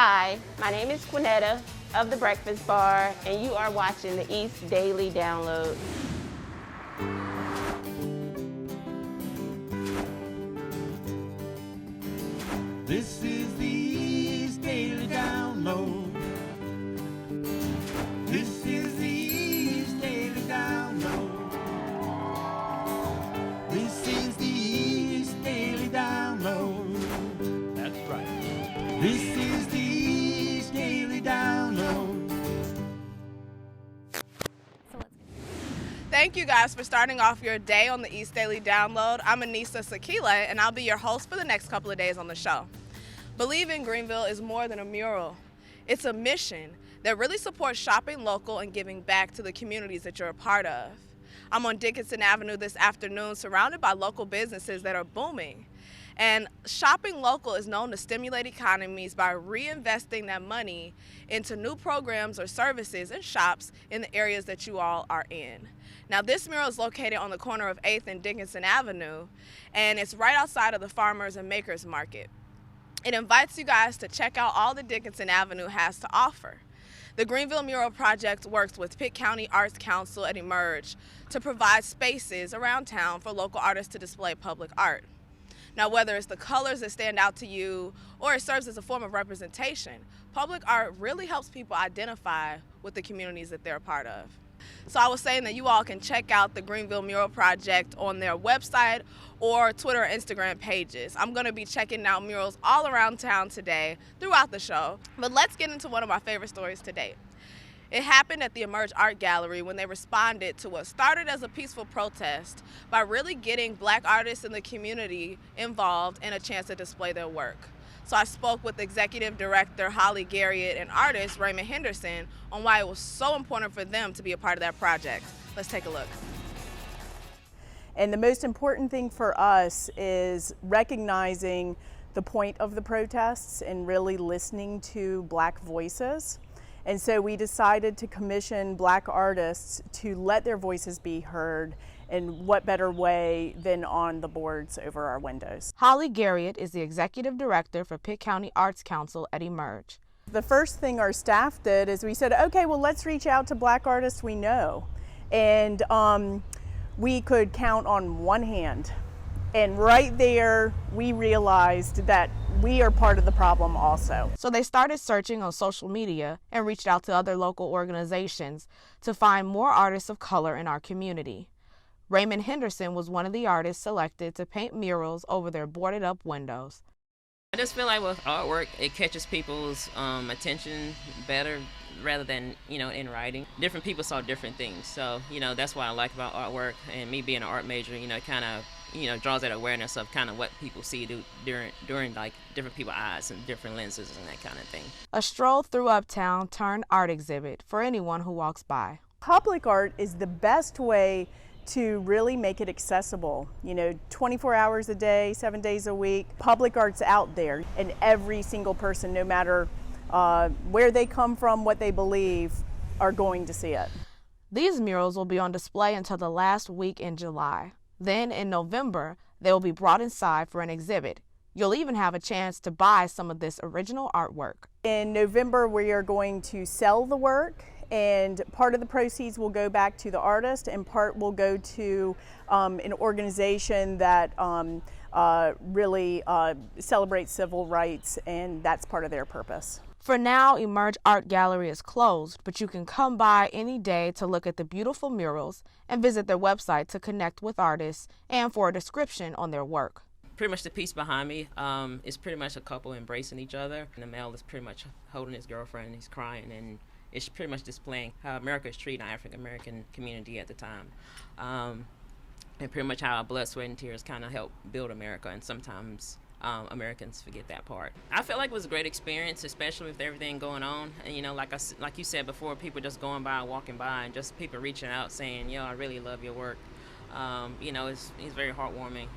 Hi, my name is Quinetta of The Breakfast Bar, and you are watching the East Daily Download. This is the East Daily Download. This is the East Daily Download. This is the East Daily Download. That's right. This is the East Daily Download. Thank you guys for starting off your day on the East Daily Download. I'm Anissa Sakila, and I'll be your host for the next couple of days on the show. Believe in Greenville is more than a mural. It's a mission that really supports shopping local and giving back to the communities that you're a part of. I'm on Dickinson Avenue this afternoon, surrounded by local businesses that are booming. And shopping local is known to stimulate economies by reinvesting that money into new programs or services and shops in the areas that you all are in. Now, this mural is located on the corner of 8th and Dickinson Avenue, and it's right outside of the Farmers and Makers Market. It invites you guys to check out all that Dickinson Avenue has to offer. The Greenville Mural Project works with Pitt County Arts Council and Emerge to provide spaces around town for local artists to display public art. Now, whether it's the colors that stand out to you or it serves as a form of representation, public art really helps people identify with the communities that they're a part of. So I was saying that you all can check out the Greenville Mural Project on their website or Twitter or Instagram pages. I'm going to be checking out murals all around town today throughout the show. But let's get into one of my favorite stories to date. It happened at the Emerge Art Gallery when they responded to what started as a peaceful protest by really getting Black artists in the community involved and a chance to display their work. So I spoke with Executive Director Holly Garriott and artist Raymond Henderson on why it was so important for them to be a part of that project. Let's take a look. And the most important thing for us is recognizing the point of the protests and really listening to Black voices. And so we decided to commission Black artists to let their voices be heard, and what better way than on the boards over our windows. Holly Garriott is the Executive Director for Pitt County Arts Council at Emerge. The first thing our staff did is we said, okay, well, let's reach out to Black artists we know. And we could count on one hand. And right there, we realized that we are part of the problem also. So they started searching on social media and reached out to other local organizations to find more artists of color in our community. Raymond Henderson was one of the artists selected to paint murals over their boarded up windows. I just feel like with artwork, it catches people's attention better rather than, in writing. Different people saw different things. So, that's what I like about artwork, and me being an art major, kind of, draws that awareness of kind of what people see during like different people's eyes and different lenses and that kind of thing. A stroll through Uptown turned art exhibit for anyone who walks by. Public art is the best way to really make it accessible. 24 hours a day, 7 days a week. Public art's out there, and every single person, no matter where they come from, what they believe, are going to see it. These murals will be on display until the last week in July. Then in November, they will be brought inside for an exhibit. You'll even have a chance to buy some of this original artwork. In November, we are going to sell the work, and part of the proceeds will go back to the artist and part will go to an organization that really celebrates civil rights, and that's part of their purpose. For now, Emerge Art Gallery is closed, but you can come by any day to look at the beautiful murals and visit their website to connect with artists and for a description on their work. Pretty much the piece behind me is pretty much a couple embracing each other. And the male is pretty much holding his girlfriend and he's crying, and it's pretty much displaying how America is treating the African-American community at the time. And pretty much how our blood, sweat, and tears kind of help build America, and sometimes Americans forget that part. I felt like it was a great experience, especially with everything going on. And like you said before, people just going by, walking by, and just people reaching out saying, I really love your work. It's very heartwarming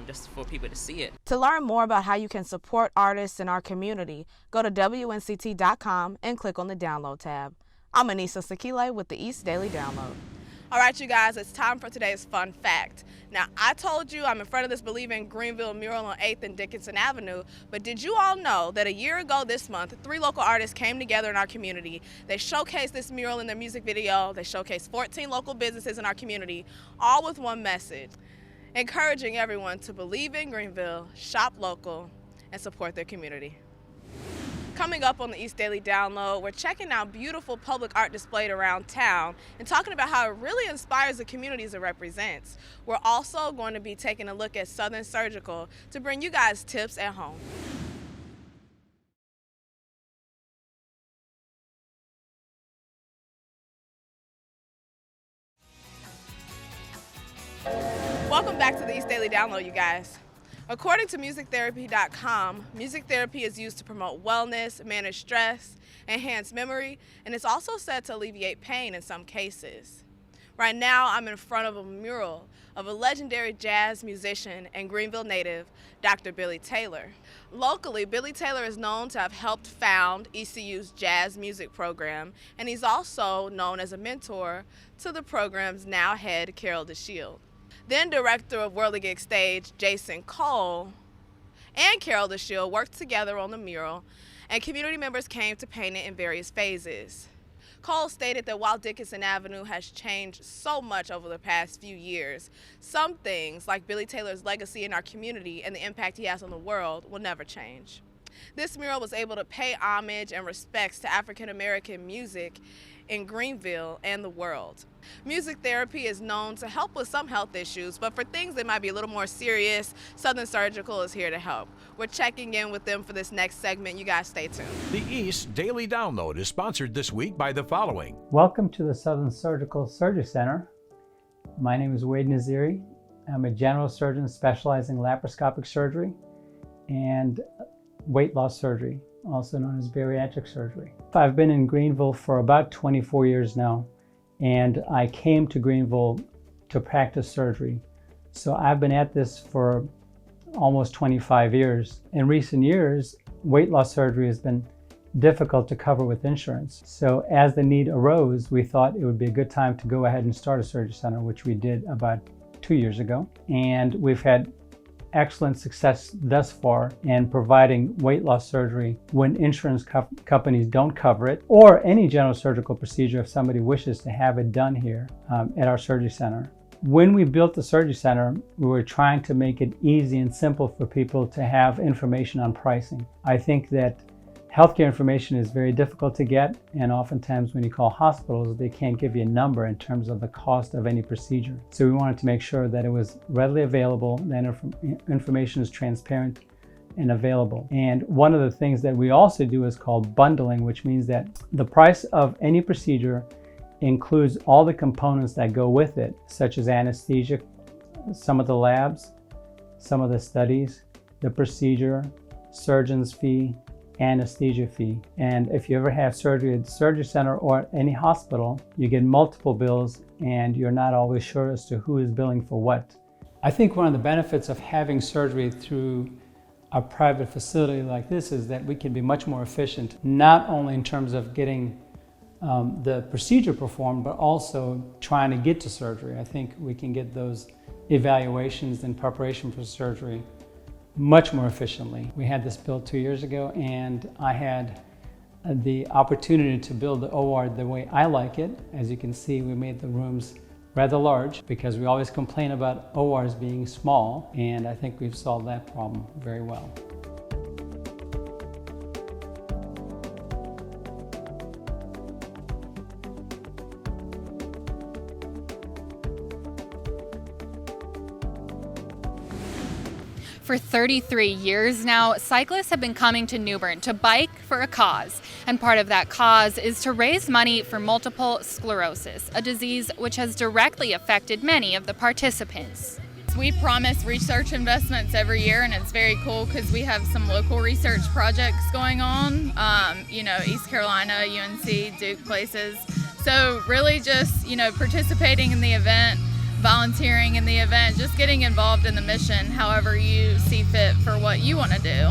just for people to see it. To learn more about how you can support artists in our community, go to WNCT.com and click on the Download tab. I'm Anissa Sakile with the East Daily Download. All right, you guys, it's time for today's fun fact. Now, I told you I'm in front of this Believe in Greenville mural on 8th and Dickinson Avenue, but did you all know that a year ago this month, 3 local artists came together in our community. They showcased this mural in their music video. They showcased 14 local businesses in our community, all with one message, encouraging everyone to believe in Greenville, shop local, and support their community. Coming up on the East Daily Download, we're checking out beautiful public art displayed around town and talking about how it really inspires the communities it represents. We're also going to be taking a look at Southern Surgical to bring you guys tips at home. Welcome back to the East Daily Download, you guys. According to musictherapy.com, music therapy is used to promote wellness, manage stress, enhance memory, and it's also said to alleviate pain in some cases. Right now, I'm in front of a mural of a legendary jazz musician and Greenville native, Dr. Billy Taylor. Locally, Billy Taylor is known to have helped found ECU's jazz music program, and he's also known as a mentor to the program's now head, Carol DeShield. Then director of Worldly Gig Stage, Jason Cole, and Carol DeShield worked together on the mural, and community members came to paint it in various phases. Cole stated that while Dickinson Avenue has changed so much over the past few years, some things like Billy Taylor's legacy in our community and the impact he has on the world will never change. This mural was able to pay homage and respects to African American music in Greenville and the world. Music therapy is known to help with some health issues, but for things that might be a little more serious, Southern Surgical is here to help. We're checking in with them for this next segment. You guys stay tuned. The East Daily Download is sponsored this week by the following. Welcome to the Southern Surgical Surgery Center. My name is Wade Naziri. I'm a general surgeon specializing in laparoscopic surgery and weight loss surgery, also known as bariatric surgery. I've been in Greenville for about 24 years now, and I came to Greenville to practice surgery. So I've been at this for almost 25 years. In recent years, weight loss surgery has been difficult to cover with insurance. So as the need arose, we thought it would be a good time to go ahead and start a surgery center, which we did about 2 years ago. And we've had excellent success thus far in providing weight loss surgery when insurance companies don't cover it, or any general surgical procedure if somebody wishes to have it done here at our surgery center. When we built the surgery center, we were trying to make it easy and simple for people to have information on pricing. I think that healthcare information is very difficult to get, and oftentimes when you call hospitals, they can't give you a number in terms of the cost of any procedure. So we wanted to make sure that it was readily available, that information is transparent and available. And one of the things that we also do is called bundling, which means that the price of any procedure includes all the components that go with it, such as anesthesia, some of the labs, some of the studies, the procedure, surgeon's fee, anesthesia fee. And if you ever have surgery at the surgery center or at any hospital, you get multiple bills and you're not always sure as to who is billing for what. I think one of the benefits of having surgery through a private facility like this is that we can be much more efficient, not only in terms of getting the procedure performed, but also trying to get to surgery. I think we can get those evaluations in preparation for surgery much more efficiently. We had this built 2 years ago, and I had the opportunity to build the OR the way I like it. As you can see, we made the rooms rather large because we always complain about ORs being small, and I think we've solved that problem very well. For 33 years now, cyclists have been coming to New Bern to bike for a cause. And part of that cause is to raise money for multiple sclerosis, a disease which has directly affected many of the participants. We promise research investments every year, and it's very cool because we have some local research projects going on, East Carolina, UNC, Duke places. So really just, participating in the event, volunteering in the event, just getting involved in the mission however you see fit for what you want to do.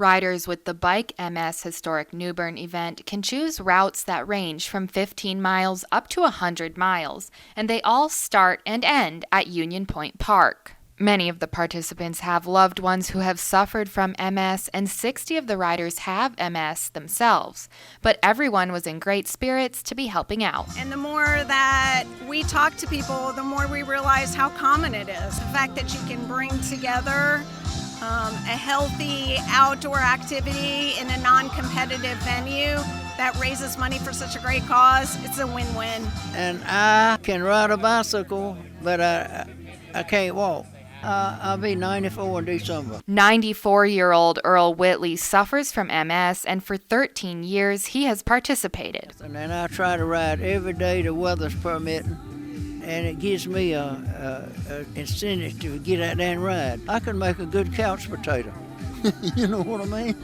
Riders with the Bike MS Historic New Bern event can choose routes that range from 15 miles up to 100 miles, and they all start and end at Union Point Park. Many of the participants have loved ones who have suffered from MS, and 60 of the riders have MS themselves. But everyone was in great spirits to be helping out. And the more that we talk to people, the more we realize how common it is. The fact that you can bring together a healthy outdoor activity in a non-competitive venue that raises money for such a great cause, it's a win-win. And I can ride a bicycle, but I can't walk. I'll be 94 in December. 94-year-old Earl Whitley suffers from MS, and for 13 years he has participated. And then I try to ride every day the weather's permitting, and it gives me a incentive to get out there and ride. I can make a good couch potato. You know what I mean?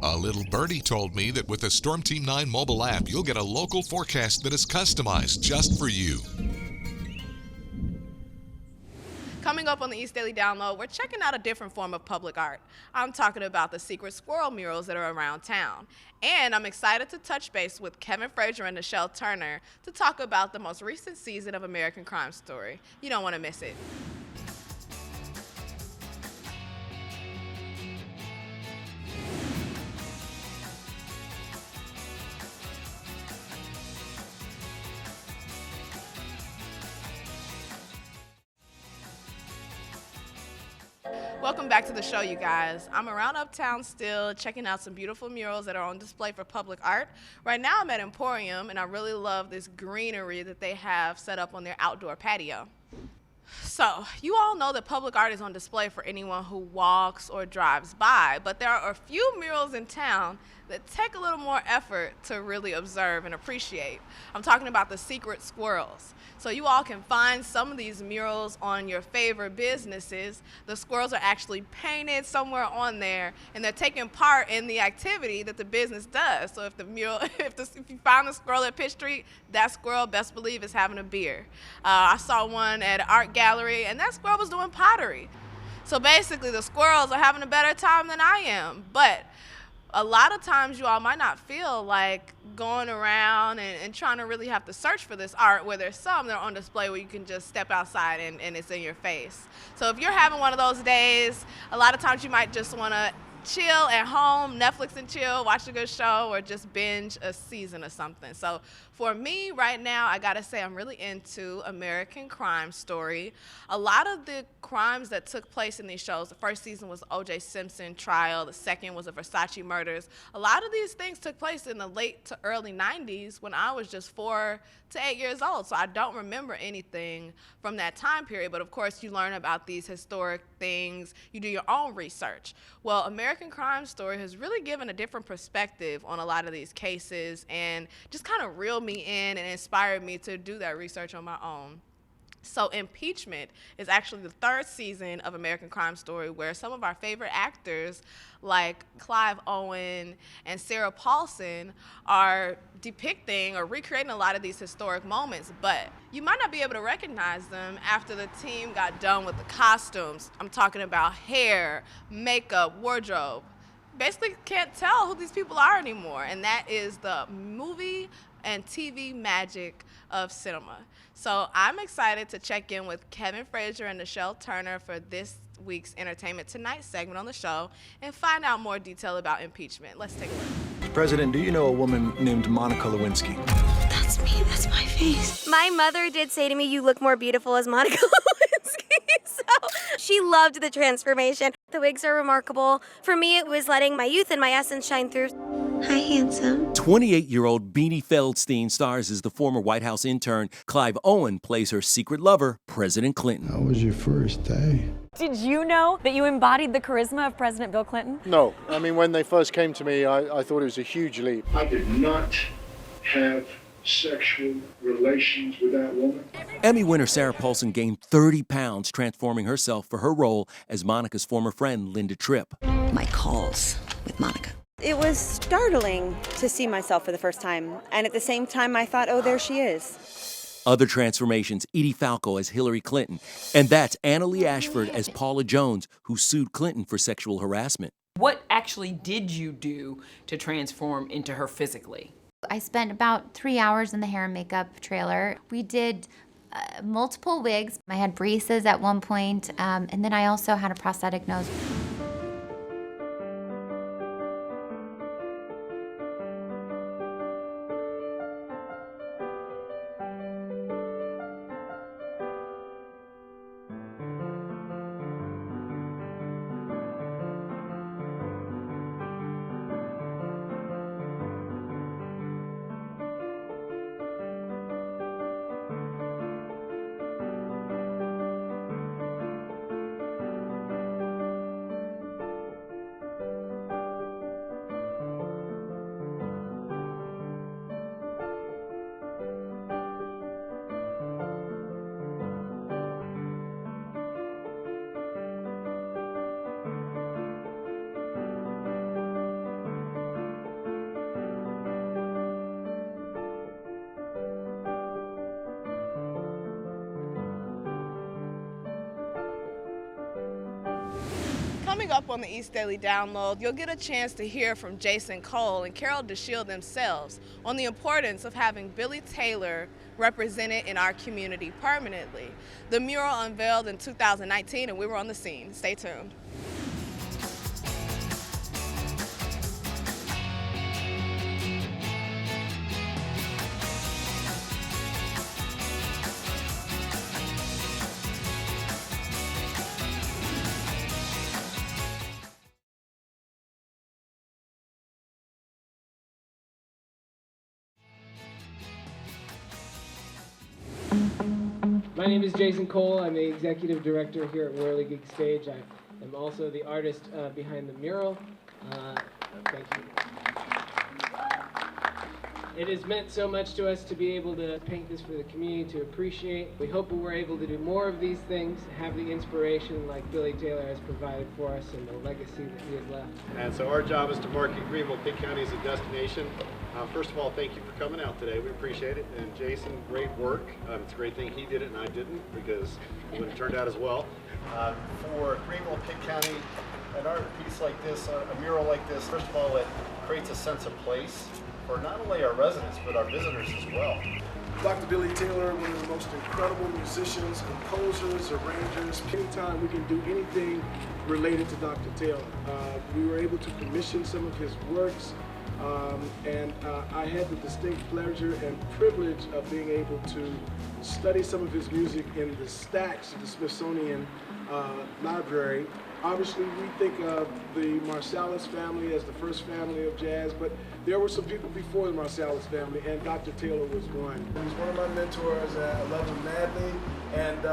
A little birdie told me that with the Storm Team 9 mobile app, you'll get a local forecast that is customized just for you. Coming up on the East Daily Download, we're checking out a different form of public art. I'm talking about the secret squirrel murals that are around town. And I'm excited to touch base with Kevin Frazier and Nichelle Turner to talk about the most recent season of American Crime Story. You don't want to miss it. Welcome back to the show, you guys. I'm around Uptown still, checking out some beautiful murals that are on display for public art. Right now I'm at Emporium, and I really love this greenery that they have set up on their outdoor patio. So, you all know that public art is on display for anyone who walks or drives by, but there are a few murals in town that take a little more effort to really observe and appreciate. I'm talking about the secret squirrels. So you all can find some of these murals on your favorite businesses. The squirrels are actually painted somewhere on there, and they're taking part in the activity that the business does. So if the mural, if you find the squirrel at Pitt Street, that squirrel, best believe, is having a beer. I saw one at an art gallery, and that squirrel was doing pottery. So basically, the squirrels are having a better time than I am. But a lot of times you all might not feel like going around and trying to really have to search for this art, where there's some that are on display where you can just step outside and it's in your face. So if you're having one of those days, a lot of times you might just want to chill at home, Netflix and chill, watch a good show, or just binge a season or something. So for me right now, I gotta say I'm really into American Crime Story. A lot of the crimes that took place in these shows, the first season was O.J. Simpson trial, the second was the Versace murders. A lot of these things took place in the late to early 90s when I was just 4 to 8 years old, so I don't remember anything from that time period. But of course, you learn about these historic things, you do your own research. Well, American Crime Story has really given a different perspective on a lot of these cases and just kind of reeled me in and inspired me to do that research on my own. So Impeachment is actually the 3rd season of American Crime Story, where some of our favorite actors like Clive Owen and Sarah Paulson are depicting or recreating a lot of these historic moments, but you might not be able to recognize them after the team got done with the costumes. I'm talking about hair, makeup, wardrobe. Basically can't tell who these people are anymore, and that is the movie and TV magic of cinema. So I'm excited to check in with Kevin Frazier and Nichelle Turner for this week's Entertainment Tonight segment on the show and find out more detail about impeachment. Let's take a look. President, do you know a woman named Monica Lewinsky? That's me, that's my face. My mother did say to me, you look more beautiful as Monica Lewinsky. So she loved the transformation. The wigs are remarkable. For me, it was letting my youth and my essence shine through. Hi, handsome. 28-year-old Beanie Feldstein stars as the former White House intern. Clive Owen plays her secret lover, President Clinton. How was your first day? Did you know that you embodied the charisma of President Bill Clinton? No. I mean, when they first came to me, I thought it was a huge leap. I did not have sexual relations with that woman. Emmy winner Sarah Paulson gained 30 pounds, transforming herself for her role as Monica's former friend, Linda Tripp. My calls with Monica. It was startling to see myself for the first time, and at the same time I thought, oh, there she is. Other transformations, Edie Falco as Hillary Clinton, and that's Annalee Ashford as Paula Jones, who sued Clinton for sexual harassment. What actually did you do to transform into her physically? I spent about 3 hours in the hair and makeup trailer. We did multiple wigs. I had braces at one point, and then I also had a prosthetic nose. Coming up on the East Daily Download, you'll get a chance to hear from Jason Cole and Carol DeShield themselves on the importance of having Billy Taylor represented in our community permanently. The mural unveiled in 2019, and we were on the scene. Stay tuned. My name is Jason Cole. I'm the executive director here at Whirligig Stage. I am also the artist behind the mural. Thank you. It has meant so much to us to be able to paint this for the community to appreciate. We hope we're able to do more of these things, have the inspiration like Billy Taylor has provided for us and the legacy that he has left. And so our job is to market Greenville, Pitt County as a destination. First of all, thank you for coming out today. We appreciate it. And Jason, great work. It's a great thing he did it and I didn't, because it wouldn't have turned out as well. For Greenville, Pitt County, an art piece like this, a mural like this, first of all, it creates a sense of place for not only our residents, but our visitors as well. Dr. Billy Taylor, one of the most incredible musicians, composers, arrangers. Anytime we can do anything related to Dr. Taylor. We were able to commission some of his works, and I had the distinct pleasure and privilege of being able to study some of his music in the stacks of the Smithsonian Library. Obviously, we think of the Marsalis family as the first family of jazz, but there were some people before the Marsalis family, and Dr. Taylor was one. He's one of my mentors. I love him madly, and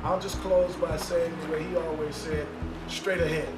I'll just close by saying the way he always said, straight ahead.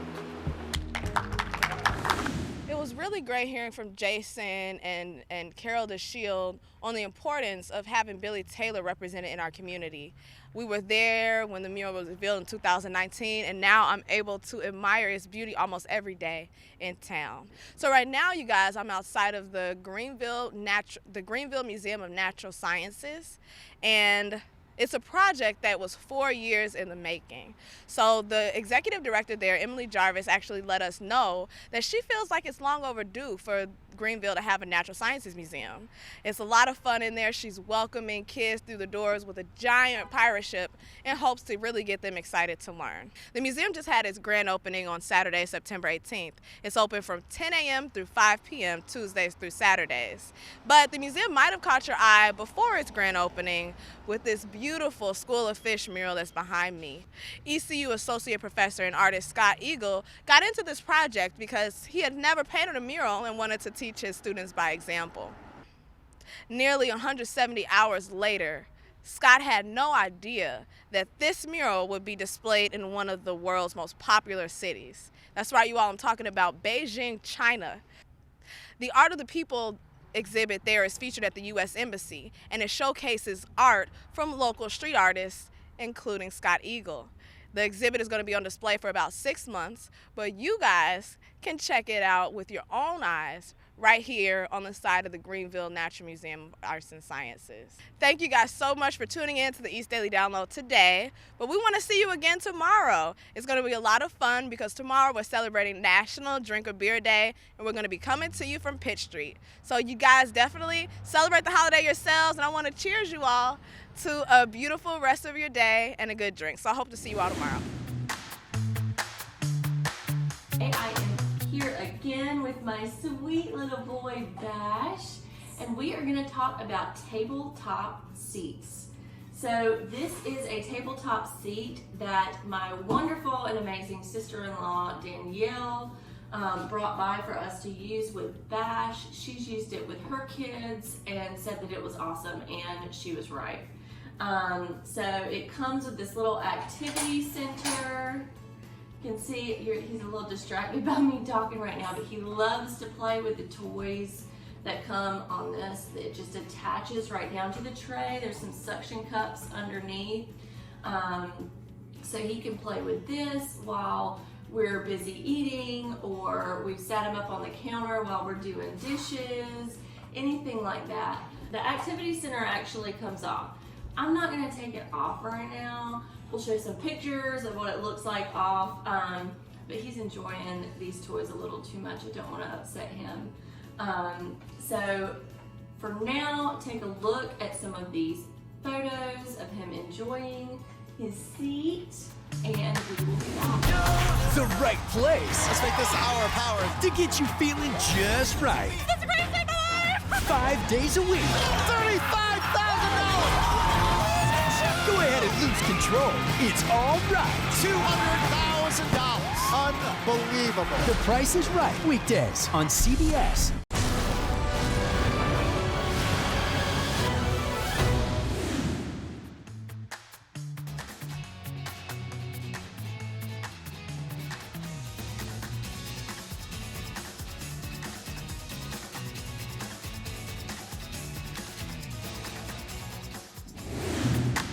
It was really great hearing from Jason and Carol DeShield on the importance of having Billy Taylor represented in our community. We were there when the mural was revealed in 2019, and now I'm able to admire its beauty almost every day in town. So right now, you guys, I'm outside of the Greenville Museum of Natural Sciences, and it's a project that was 4 years in the making. So the executive director there, Emily Jarvis, actually let us know that she feels like it's long overdue for Greenville to have a natural sciences museum. It's a lot of fun in there. She's welcoming kids through the doors with a giant pirate ship in hopes to really get them excited to learn. The museum just had its grand opening on Saturday, September 18th. It's open from 10 a.m. through 5 p.m. Tuesdays through Saturdays. But the museum might have caught your eye before its grand opening with this beautiful School of Fish mural that's behind me. ECU Associate Professor and artist Scott Eagle got into this project because he had never painted a mural and wanted to teach his students by example. Nearly 170 hours later, Scott had no idea that this mural would be displayed in one of the world's most popular cities. That's right, you all, I'm talking about Beijing, China. The Art of the People exhibit there is featured at the U.S. Embassy, and it showcases art from local street artists, including Scott Eagle. The exhibit is going to be on display for about 6 months, but you guys can check it out with your own eyes right here on the side of the Greenville Natural Museum of Arts and Sciences. Thank you guys so much for tuning in to the East Daily Download today, but we want to see you again tomorrow. It's going to be a lot of fun because tomorrow we're celebrating National Drink a Beer Day, and we're going to be coming to you from Pitt Street. So you guys definitely celebrate the holiday yourselves, and I want to cheers you all to a beautiful rest of your day and a good drink. So I hope to see you all tomorrow. And I am here again with my sweet little boy Bash, and we are going to talk about tabletop seats. So this is a tabletop seat that my wonderful and amazing sister-in-law Danielle brought by for us to use with Bash. She's used it with her kids and said that it was awesome, and she was right. So it comes with this little activity center. You can see he's a little distracted by me talking right now, but he loves to play with the toys that come on this. It just attaches right down to the tray. There's some suction cups underneath. So he can play with this while we're busy eating, or we've sat him up on the counter while we're doing dishes, anything like that. The activity center actually comes off. I'm not gonna take it off right now. We'll show some pictures of what it looks like off, but he's enjoying these toys a little too much. I don't want to upset him. So for now, take a look at some of these photos of him enjoying his seat, and we will be back. The right place. Let's make this hour of power to get you feeling just right. That's the greatest thing alive! 5 days a week. $35,000! Go ahead and lose control. It's all right. $200,000. Unbelievable. The Price is Right. Weekdays on CBS.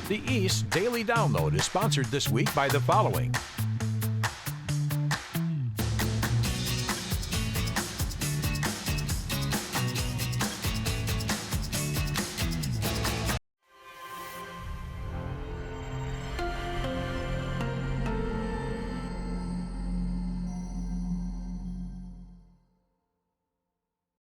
The East Daily Download is sponsored this week by the following: